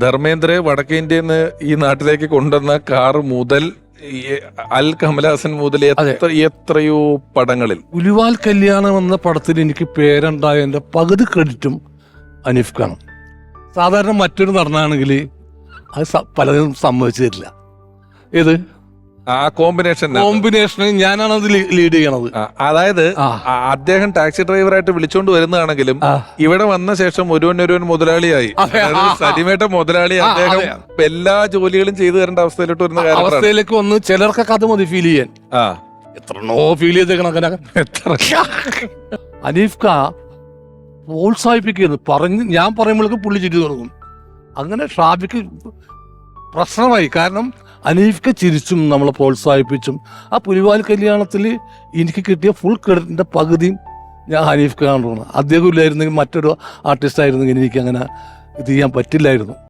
ധർമ്മേന്ദ്രയെ വടക്കേ ഇന്ത്യയിൽ നിന്ന് ഈ നാട്ടിലേക്ക് കൊണ്ടുവന്ന കാർ മുതൽ അൽ കമലഹാസൻ മുതൽ എത്രയോ പടങ്ങളിൽ. പുലിവാൽ കല്യാണം എന്ന പടത്തിൽ എനിക്ക് പേരുണ്ടായതിന്റെ പകുതി ക്രെഡിറ്റും അനീഫ് ഖാണ്. സാധാരണ മറ്റൊരു നടനാണെങ്കിൽ അത് പലതും സമ്മതിച്ചു തരില്ല. ഏത് ആ കോമ്പിനേഷൻ ഞാനാണ് അത് ലീഡ് ചെയ്യണത്. അതായത് അദ്ദേഹം ടാക്സി ഡ്രൈവറായിട്ട് വിളിച്ചോണ്ട് വരുന്നതാണെങ്കിലും ഇവിടെ വന്ന ശേഷം ഒരുവൻ മുതലാളിയായി, സരിമേട്ട മുതലാളി, അദ്ദേഹം എല്ലാ ജോലികളും ചെയ്തു തരേണ്ട അവസ്ഥയിലോട്ട് വരുന്ന അവസ്ഥയിലേക്ക് വന്ന് ചിലർക്കൊക്കെ അത് മതി ഫീൽ ചെയ്യാൻ. എത്രണ്ണോ ഫീൽ ചെയ്തേക്കണം. അനീഫ് ഖാ പ്രോത്സാഹിപ്പിക്കുന്നു. ഞാൻ പറയുമ്പോഴേക്കും പുള്ളി ചിരി തുടങ്ങും. അങ്ങനെ ഷാഫിക്ക് പ്രശ്നമായി. കാരണം അനീഫ് ഖാ ചിരിച്ചും നമ്മളെ പ്രോത്സാഹിപ്പിച്ചും ആ പുലിവാൽ കല്യാണത്തിൽ എനിക്ക് കിട്ടിയ ഫുൾ ക്രെഡിറ്റിന്റെ പകുതിയും ഞാൻ ഹനീഫ് ഖാൻ. അദ്ദേഹം ഇല്ലായിരുന്നെങ്കിൽ മറ്റൊരു ആർട്ടിസ്റ്റ് ആയിരുന്നെങ്കിൽ എനിക്ക് അങ്ങനെ ഇത് ചെയ്യാൻ പറ്റില്ലായിരുന്നു.